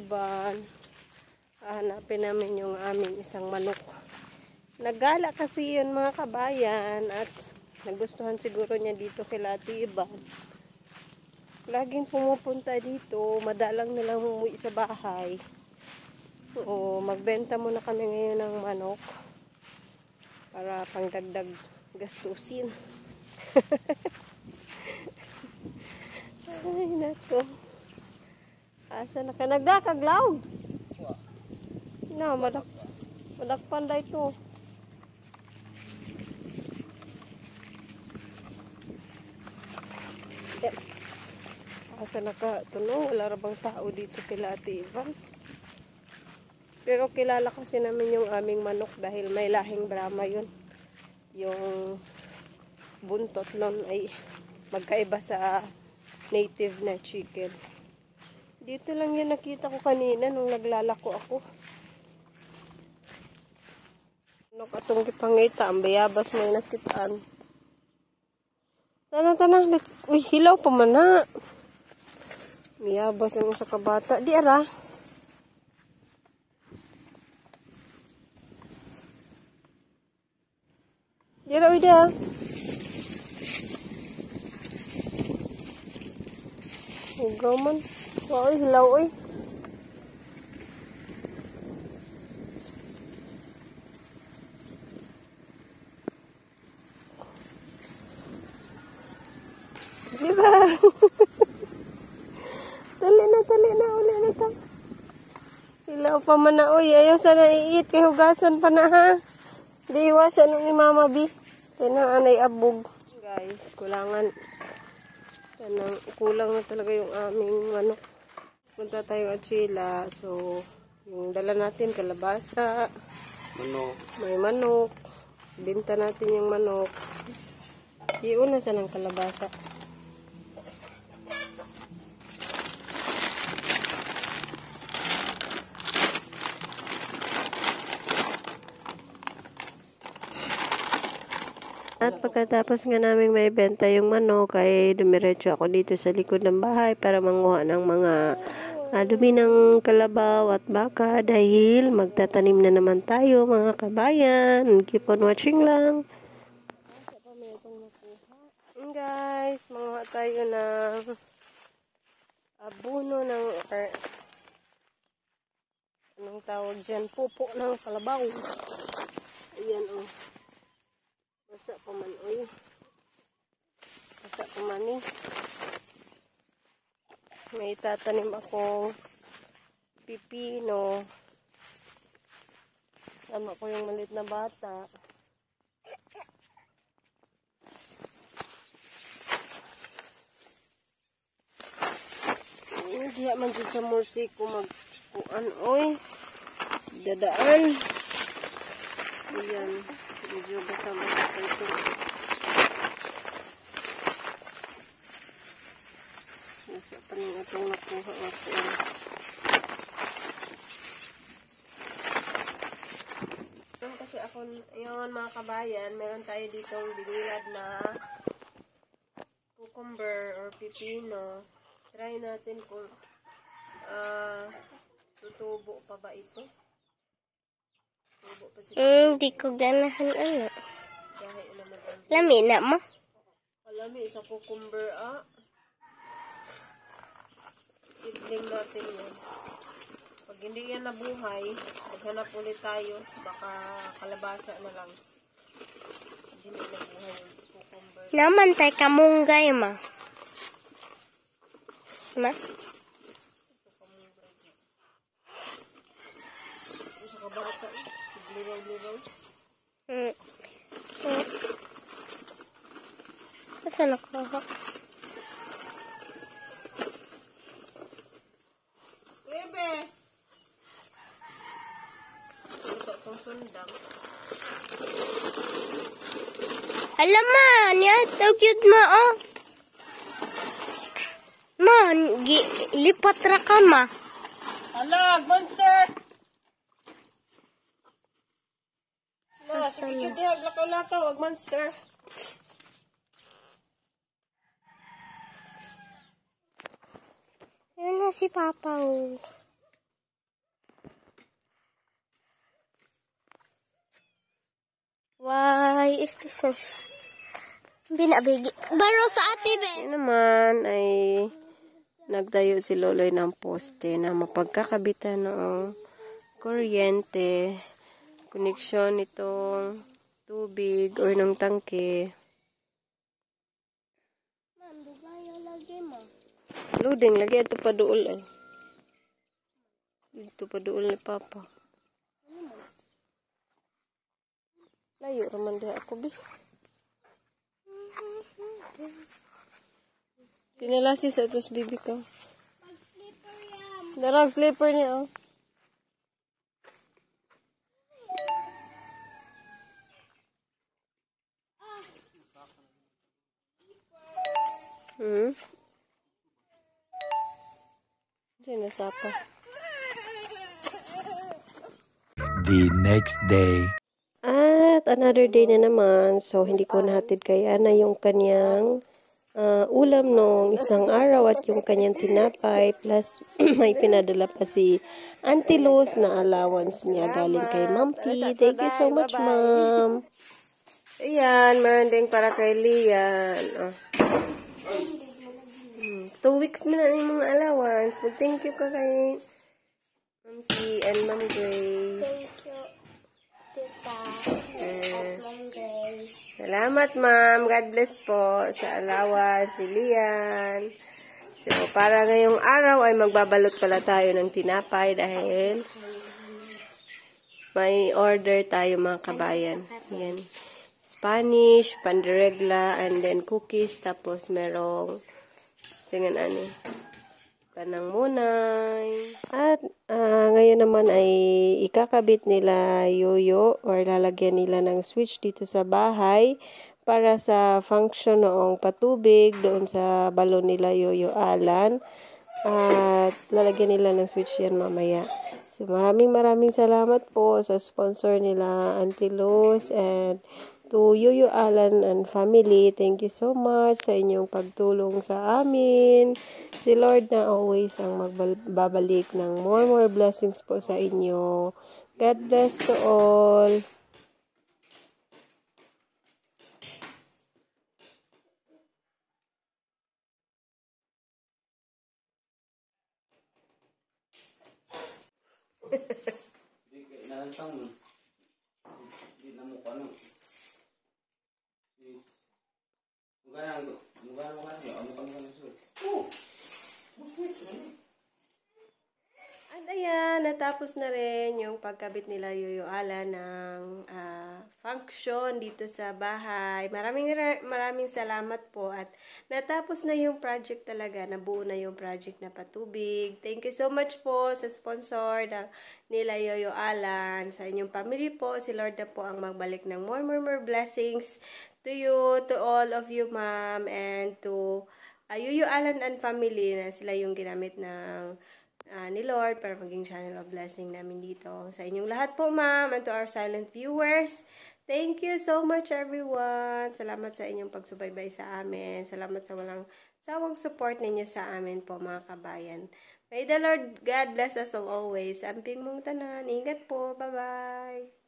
Iban. Hanapin namin yung aming isang manok. Nagala kasi yun mga kabayan at nagustuhan siguro niya dito kay Ate Iban. Laging pumupunta dito, madalang na lang umuwi sa bahay. Oo, magbenta muna kami ngayon ng manok para pangdagdag gastusin. Ay, nako. Asa na ka? Nagdakaglaw? No, madakpan da ito. Asa na ka? Ito no, wala rabang tao dito kila Ate Iban. Pero kilala kasi namin yung aming manok dahil may lahing Brahma yun. Yung buntot nun ay magkaiba sa native na chicken. Dito lang yun nakita ko kanina nung naglalako ako. Ano katong gipangita, ang bayabas mo yung nakitaan. Tanang, let's... Uy, hilaw pa man na. Bayabas yung sa kabata. Di ara. Di ara, uy da. Hugaw man. Uy, hilaw, uy. Diba? Tali na, uli na ta. Hilaw pa man na, uy. Ayaw sana iit, kay hugasan pa na, ha? Diwa siya nung ni Mama B. Kaya na anay abog. Guys, kulang na talaga yung aming manok. Punta tayo at Chila. So, yung dala natin, kalabasa. Manok. May manok. Binta natin yung manok. Iuna sa ng kalabasa. At pagkatapos nga namin may benta yung manok, ay dumiretso ako dito sa likod ng bahay para manguha ng mga dumi ng kalabaw at baka dahil magtatanim na naman tayo mga kabayan. Keep on watching lang. Guys, manguha tayo ng abuno ng anong tawag dyan? Pupo ng kalabaw. Ayan o. Basa pa man, uy. Basa pa man eh. May tatanim akong pipino. Sama ko yung maliit na bata. Hindi man dyan sa morsi ko magkuan, uy. Dadaan. Ayan. Medyo basa-basa pa ito. Nasa pa rin itong nakuha ako. Kasi ako, yun mga kabayan, meron tayo ditong binilad na cucumber or pipino. Try natin kung tutubo pa ba ito. Hindi ko ganahan ano. Lami na mo? Lami sa cucumber Sidling natin yan. Pag hindi yan nabuhay, maghanap ulit tayo. Baka kalabasa na lang. Hindi nabuhay yung cucumber. Naman tayo kamunggay ma. Ma? Ito sa kabata eh. Ligaw-ligaw. Saan ako? Bebe! Ito itong sundang. Alam ma, niya cute ma oh. Ma, lipat ra ka ma. Hala, monster! Sige, dihag lakaw-lakaw, wag monster. Yan na si Papa oh. Why is this one? Binabigi. Baro sa ate, be. Yan naman ay nagtayo si Loloy ng poste na mapagkakabitan ng kuryente, koneksyon nitong tubig or ng tangke. Ma'am, dugayo lagi mo. Loading, lagi ito pa dool ay. Ito pa dool ni Papa. Layo raman dia ako, bi. Sinalasi sa atos bibi ka. Darag slipper niya, oh. Diyan na sapa. The next day. At another day na naman. So, hindi ko nahatid kay Ana yung kanyang ulam nung isang araw at yung kanyang tinapay. Plus, may pinadala pa si Auntie Luz na allowance niya galing kay Ma'am T. Thank you so much, Ma'am. Ayan, meron din para kay Lian. Oh. 2 weeks mo na yung mga allowance. Mag-thank you ka kay Ma'am T and Ma'am Grace. Thank you, tita. At Ma'am Grace. Salamat, Ma'am. God bless po sa allowance ni Lian. So, para ngayong araw ay magbabalot pala tayo ng tinapay dahil may order tayo mga kabayan. Yan. Spanish, panderegla, and then cookies. Tapos merong singan ani kanang munay. At ngayon naman ay ikakabit nila yoyo or lalagyan nila ng switch dito sa bahay para sa function noong patubig doon sa balon nila Yoyo Alan. At lalagyan nila ng switch yan mamaya. So maraming salamat po sa sponsor nila Auntie Luz and to Yoyo Alan and family. Thank you so much sa inyong pagtulong sa amin. Si Lord na always ang magbabalik ng more blessings po sa inyo. God bless to all. At ayan, natapos na rin yung pagkabit nila Yoyo Alan ng function dito sa bahay. Maraming salamat po at natapos na yung project talaga. Nabuo na yung project na patubig. Thank you so much po sa sponsor nila Yoyo Alan. Sa inyong family po, si Lord na po ang magbalik ng more blessings to you, to all of you, ma'am, and to Yoyo Alan and family na sila yung ginamit ng ni Lord para maging channel of blessing namin dito. Sa inyong lahat po, ma'am, and to our silent viewers, thank you so much, everyone. Salamat sa inyong pagsubaybay sa amin. Salamat sa walang sawang support ninyo sa amin po, mga kabayan. May the Lord God bless us all always. Amping mong tanan. Ingat po. Bye-bye.